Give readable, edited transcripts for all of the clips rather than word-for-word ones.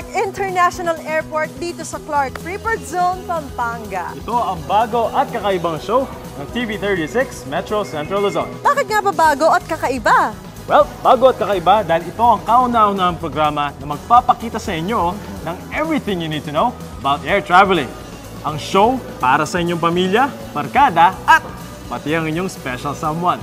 Clark International Airport dito sa Clark Freeport Zone, Pampanga. Ito ang bago at kakaibang show ng TV36 Metro Central Luzon. Bakit nga ba bago at kakaiba? Well, bago at kakaiba dahil ito ang kauna-unahang programa na magpapakita sa inyo ng everything you need to know about air traveling. Ang show para sa inyong pamilya, barkada at pati ang inyong special someone.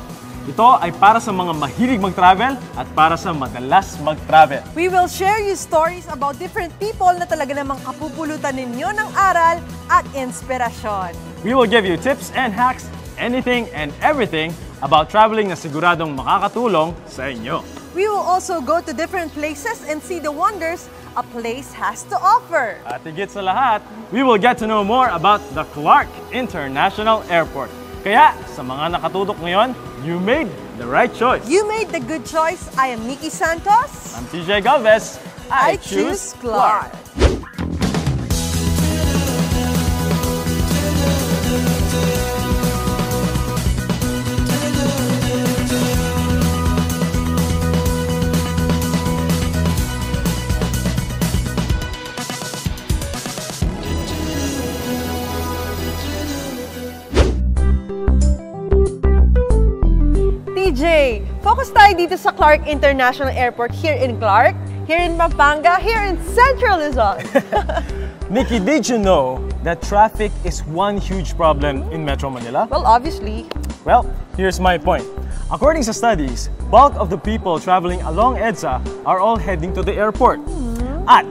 Ito ay para sa mga mahilig mag-travel at para sa madalas mag-travel. We will share you stories about different people na talaga namang kapupulutan ninyo ng aral at inspirasyon. We will give you tips and hacks, anything and everything about traveling na siguradong makakatulong sa inyo. We will also go to different places and see the wonders a place has to offer. At higit sa lahat, we will get to know more about the Clark International Airport. Kaya, sa mga nakatutok ngayon, you made the right choice. You made the good choice. I am Nikki Santos. I'm TJ Galvez. I choose Clark. TJ, focus tayo dito sa Clark International Airport here in Clark, here in Pampanga, here in Central Luzon. Nikki, did you know that traffic is one huge problem in Metro Manila? Well, obviously. Well, here's my point. According to studies, bulk of the people traveling along EDSA are all heading to the airport. At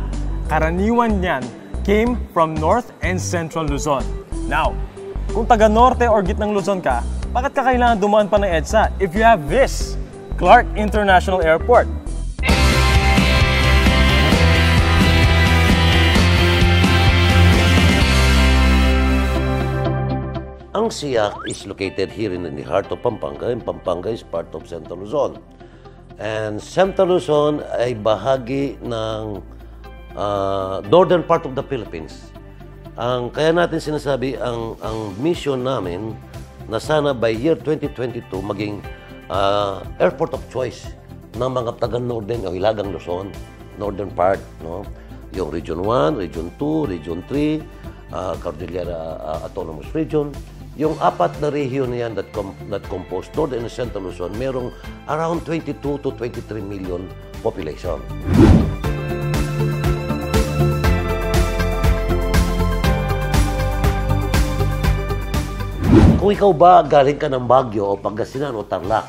karaniwan niyan came from North and Central Luzon. Now, kung taga-Norte or gitnang Luzon ka, bakit ka kailangan dumaan pa ng EDSA if you have this, Clark International Airport? Ang SIAC is located here in the heart of Pampanga, and Pampanga is part of Central Luzon. And Central Luzon ay bahagi ng northern part of the Philippines. Kaya natin sinasabi, ang mission namin na sana by year 2022 maging airport of choice ng mga taga-northern o Hilagang Luzon, northern part, no? Yung Region 1, Region 2, Region 3, Cordillera Autonomous Region. Yung apat na region na yan that compose Northern and Central Luzon, merong around 22 to 23 million population. Kung ikaw ba galing ka ng Baguio o Pangasinan o Tarlac,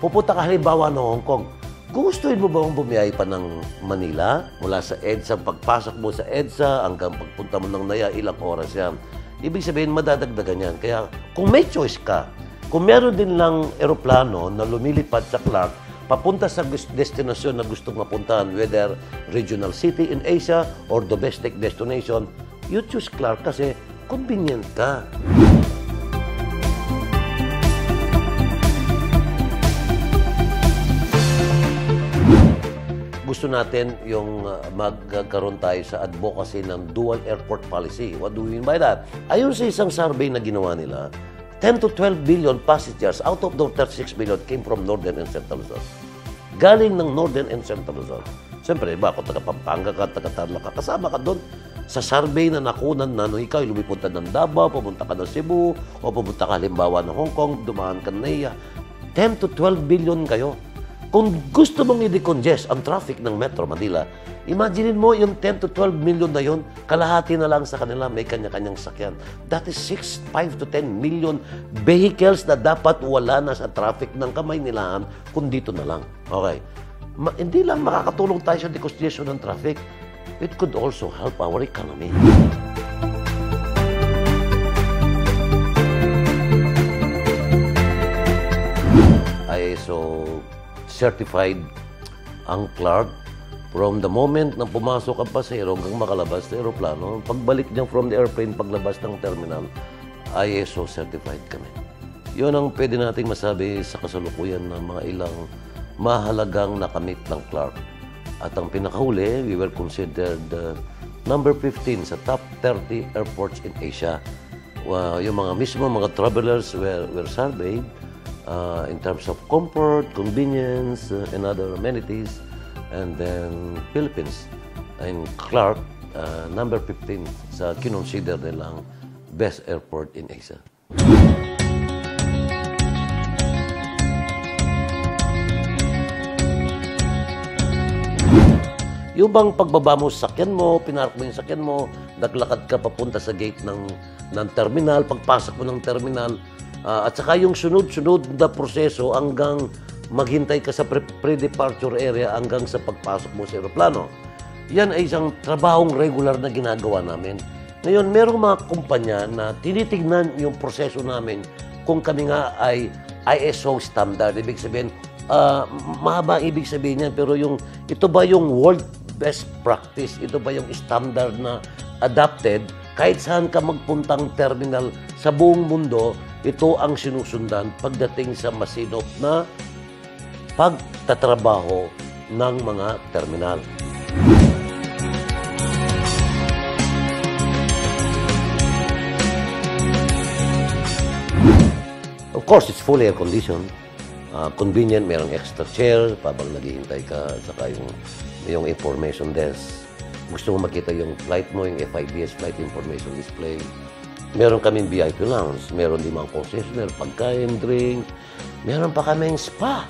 pupunta ka halimbawa ng Hong Kong, gustuin mo ba bang bumiyahe pa ng Manila? Mula sa EDSA, pagpasok mo sa EDSA hanggang pagpunta mo ng Naya, ilang oras yan. Ibig sabihin, madadagdagan yan. Kaya kung may choice ka, kung meron din lang eroplano na lumilipad sa Clark, papunta sa destinasyon na gustong mapuntahan, whether regional city in Asia or domestic destination, you choose Clark kasi convenient ka. Gusto natin yung magkaroon tayo sa advocacy ng dual airport policy. What do we mean by that? Ayon sa isang survey na ginawa nila, 10 to 12 billion passengers out of the 36 billion came from Northern and Central Luzon. Galing ng Northern and Central Luzon. Siyempre, iba, kung taga-Pampanga ka, taga-Tarlac ka, kasama ka doon sa survey na nakunan na nung ikaw lumipunta ng Davao, pumunta ka ng Cebu, o pumunta ka halimbawa ng Hong Kong, dumaan ka ng Naya. 10 to 12 billion kayo. Kung gusto mong i-decongest ang traffic ng Metro Manila, imaginin mo yung 10 to 12 million na yun, kalahati na lang sa kanila may kanya-kanyang sakyan. That is 5 to 10 million vehicles na dapat wala na sa traffic ng Kamaynilaan kung dito na lang. Okay. Hindi lang makakatulong tayo sa decongestion ng traffic, it could also help our economy. ISO certified ang Clark from the moment na pumasok ang pasahero hanggang makalabas na aeroplano. Pagbalik niya from the airplane, paglabas ng terminal, ISO certified kami. Yun ang pwede nating masabi sa kasalukuyan ng mga ilang mahalagang nakamit ng Clark. At ang pinakahuli, we were considered number 15 sa top 30 airports in Asia. Yung mga travelers were surveyed in terms of comfort, convenience, and other amenities. And then Philippines and Clark, number 15 sa kinonsider nilang best airport in Asia. Yung bang pagbaba mo sa sakyan mo, pinark mo yung sakyan mo, naglakad ka papunta sa gate ng terminal, pagpasok mo ng terminal, at saka yung sunod-sunod na proseso hanggang maghintay ka sa pre-departure area hanggang sa pagpasok mo sa aeroplano. Yan ay isang trabahong regular na ginagawa namin. Ngayon, merong mga kumpanya na tinitignan yung proseso namin kung kami nga ay ISO standard. Ibig sabihin, mahaba ibig sabihin yan, pero ito ba yung world best practice? Ito ba yung standard na adapted? Kahit saan ka magpuntang terminal sa buong mundo, ito ang sinusundan pagdating sa masinop na pagtatrabaho ng mga terminal. Of course, it's fully air-conditioned. Convenient, mayroong extra chair habang naghihintay ka, saka yung information desk. Gusto mo makita yung flight mo, yung FIDS, Flight Information Display. Meron kaming VIP lounge, meron din mga concessionaire, pagkain, drink. Meron pa kaming spa.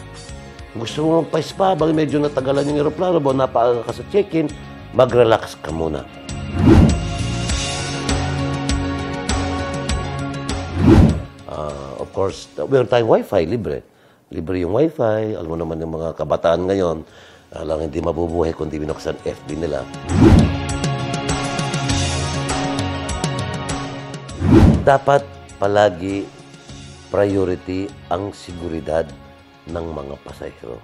Gusto mo magpa-spa, bang medyo natagalan yung aeroplano, napaaga ka sa check-in, mag-relax ka muna. Of course, meron tayong Wi-Fi, libre. Libre yung Wi-Fi. Alam mo naman yung mga kabataan ngayon, lang hindi mabubuhay kundi binuksan FB nila. Dapat palagi priority ang seguridad ng mga pasahero.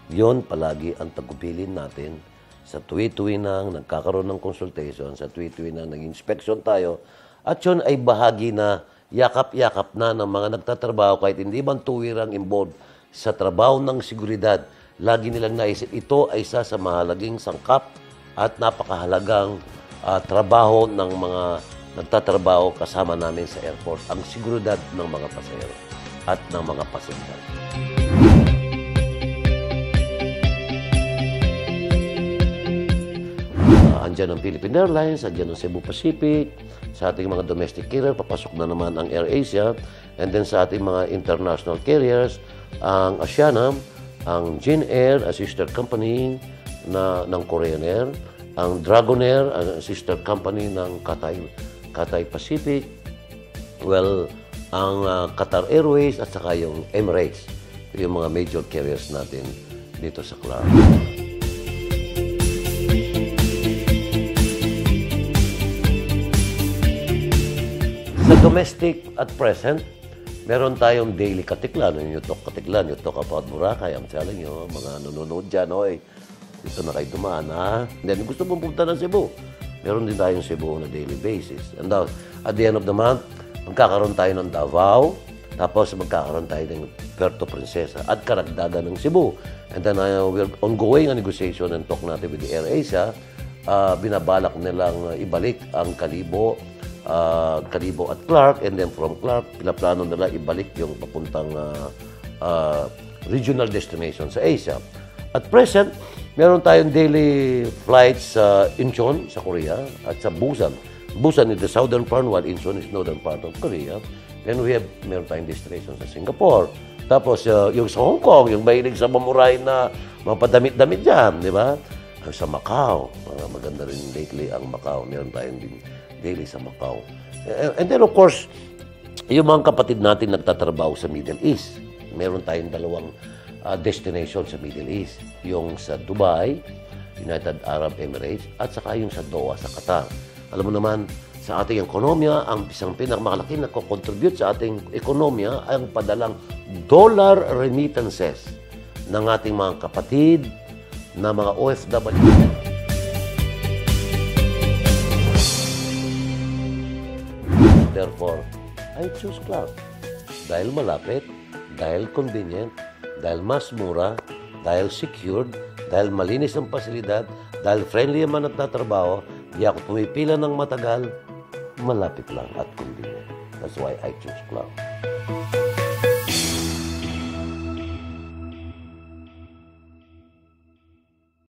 Yon palagi ang tagubilin natin sa tuwi-tuwi nang nagkakaroon ng consultation, sa tuwi-tuwi nang nag-inspection tayo, at yun ay bahagi na yakap-yakap na ng mga nagtatrabaho kahit hindi man tuwirang involved sa trabaho ng seguridad. Lagi nilang naisip, ito ay isa sa mahalagang sangkap at napakahalagang trabaho ng mga nagtatrabaho kasama namin sa airport, ang seguridad ng mga pasahero at ng mga pasahero. Andiyan ang Philippine Airlines, andiyan ang Cebu Pacific, sa ating mga domestic carrier, papasok na naman ang AirAsia, and then sa ating mga international carriers, ang Asiana, ang Jin Air, a sister company ng Korean Air, ang Dragon Air, a sister company ng Cathay Pacific, well, ang Qatar Airways at saka yung Emirates, yung mga major carriers natin dito sa Clark. Sa domestic at present, meron tayong daily katiklan. Yung talk katiklan, you talk about Boracay. I'm telling you, mga nanonood dyan, oy, dito na kayo dumaan, ha? Then, gusto mong pumunta ng Cebu. Meron din tayong Cebu on a daily basis. And at the end of the month, magkakaroon tayo ng Davao, tapos magkakaroon tayo ng Puerto Princesa at karagdagan ng Cebu. And then, we're ongoing a negotiation and talk natin with the AirAsia. Binabalak nilang ibalik ang Kalibo at Clark, and then from Clark, pinaplano nila ibalik yung papuntang regional destination sa Asia. At present, meron tayong daily flights sa Incheon, sa Korea, at sa Busan. Busan is the southern part, while Incheon is northern part of Korea. Then meron tayong destination sa Singapore. Tapos yung sa Hong Kong, yung mahilig sa mamuray na mapadamit-damit dyan, di ba? Sa Macau, maganda rin lately ang Macau. Meron tayong din daily sa Macau. And then, of course, yung mga kapatid natin nagtatrabaho sa Middle East. Meron tayong dalawang destination sa Middle East. Yung sa Dubai, United Arab Emirates, at saka yung sa Doha, sa Qatar. Alam mo naman, sa ating ekonomiya, ang isang pinakamalaki na contribute sa ating ekonomiya ay ang padalang dollar remittances ng ating mga kapatid na mga OFW. Therefore, I choose Clark. Dahil malapit, dahil convenient, dahil mas mura, dahil secured, dahil malinis ang pasilidad, dahil friendly ang mga nagtatrabaho, di ako pumipila ng matagal, malapit lang at convenient. That's why I choose Clark.